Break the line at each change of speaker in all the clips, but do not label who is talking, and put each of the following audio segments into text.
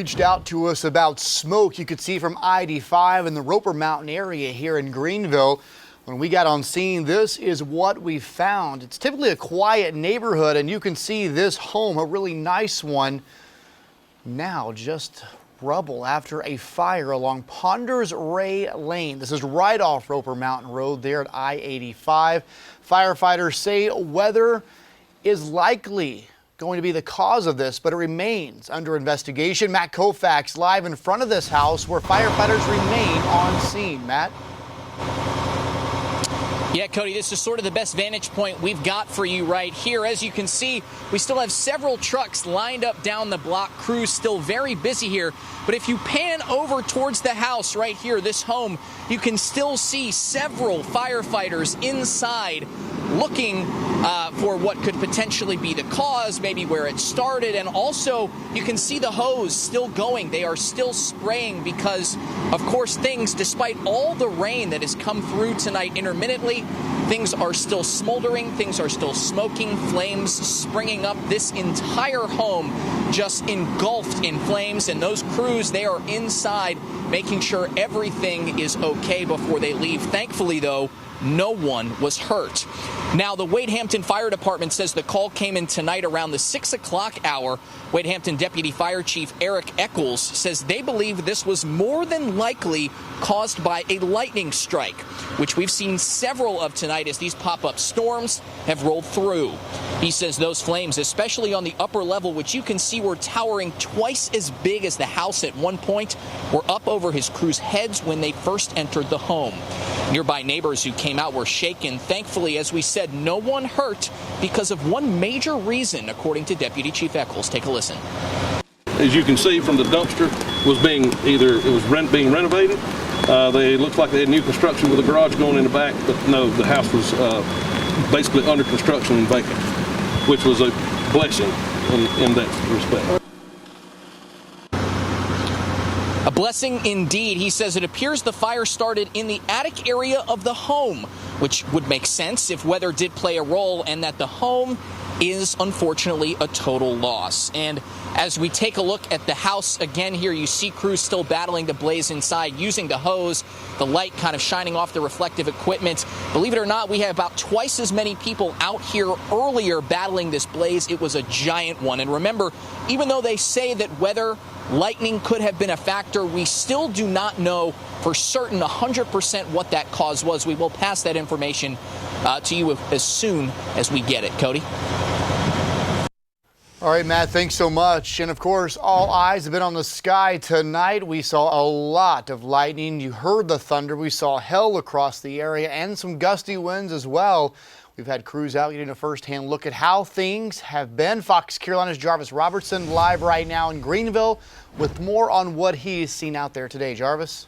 Reached out to us about smoke you could see from I-85 in the Roper Mountain area here in Greenville. When we got on scene, this is what we found. It's typically a quiet neighborhood, and you can see this home, a really nice one, now just rubble after a fire along Ponders Ray Lane. This is right off Roper Mountain Road there at I-85. Firefighters say weather is likely going to be the cause of this, but it remains under investigation. Matt Koufax live in front of this house where firefighters remain on scene. Matt?
Yeah, Cody, this is sort of the best vantage point we've got for you right here. As you can see, we still have several trucks lined up down the block. Crews still very busy here. But if you pan over towards the house right here, this home, you can still see several firefighters inside looking for what could potentially be the cause, maybe where it started. And also, you can see the hose still going. They are still spraying because, of course, things, despite all the rain that has come through tonight intermittently, things are still smoldering, things are still smoking, flames springing up. This entire home just engulfed in flames, and those crews, they are inside making sure everything is okay before they leave. Thankfully, though, no one was hurt. Now, the Wade Hampton Fire Department says the call came in tonight around the 6 o'clock hour. Wade Hampton Deputy Fire Chief Eric Eccles says they believe this was more than likely caused by a lightning strike, which we've seen several of tonight as these pop-up storms have rolled through. He says those flames, especially on the upper level, which you can see were towering twice as big as the house at one point, were up over his crew's heads when they first entered the home. Nearby neighbors who came out were shaken. Thankfully, as we said, no one hurt because of one major reason, according to Deputy Chief Eccles. Take a listen.
As you can see from the dumpster, was being renovated. They looked like they had new construction with a garage going in the back, but no, the house was basically under construction and vacant, which was a blessing in that respect.
A blessing indeed. He says it appears the fire started in the attic area of the home, which would make sense if weather did play a role, and that the home is unfortunately a total loss. And as we take a look at the house again here, you see crews still battling the blaze inside using the hose, the light kind of shining off the reflective equipment. Believe it or not, we have about twice as many people out here earlier battling this blaze. It was a giant one. And remember, even though they say that lightning could have been a factor, we still do not know for certain 100% what that cause was. We will pass that information to you as soon as we get it. Cody?
All right, Matt, thanks so much. And of course, all eyes have been on the sky tonight. We saw a lot of lightning. You heard the thunder. We saw hail across the area and some gusty winds as well. We've had crews out getting a first-hand look at how things have been. Fox Carolina's Jarvis Robertson live right now in Greenville with more on what he's seen out there today. Jarvis?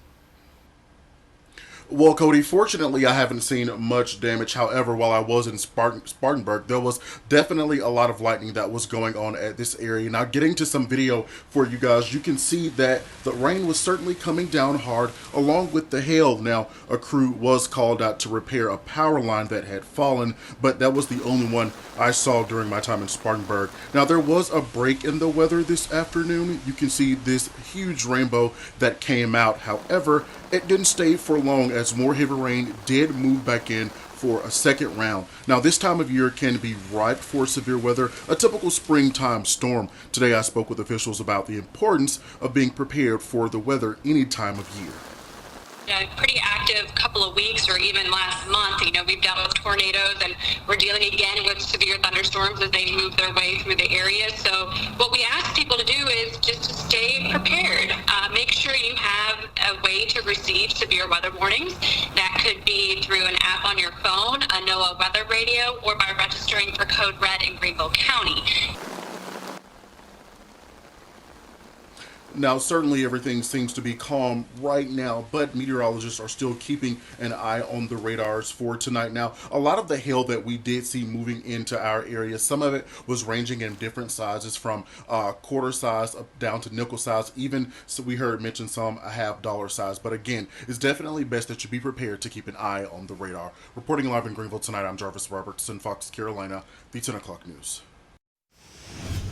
Well, Cody, fortunately, I haven't seen much damage. However, while I was in Spartanburg, there was definitely a lot of lightning that was going on at this area. Now, getting to some video for you guys, you can see that the rain was certainly coming down hard along with the hail. Now, a crew was called out to repair a power line that had fallen, but that was the only one I saw during my time in Spartanburg. Now, there was a break in the weather this afternoon. You can see this huge rainbow that came out. However, it didn't stay for long as more heavy rain did move back in for a second round. Now, this time of year can be ripe for severe weather, a typical springtime storm. Today, I spoke with officials about the importance of being prepared for the weather any time of year.
A pretty active couple of weeks, or even last month. We've dealt with tornadoes, and we're dealing again with severe thunderstorms as they move their way through the area. So what we ask people to do is just to stay prepared. Make sure you have a way to receive severe weather warnings. That could be through an app on your phone, a NOAA weather radio, or by registering for Code Red in Greenville County.
Now, certainly everything seems to be calm right now, but meteorologists are still keeping an eye on the radars for tonight. Now, a lot of the hail that we did see moving into our area, some of it was ranging in different sizes from quarter size up down to nickel size, even so we heard mentioned some a $50 size. But again, it's definitely best that you be prepared to keep an eye on the radar. Reporting live in Greenville tonight, I'm Jarvis Robertson, Fox Carolina, the 10 o'clock news.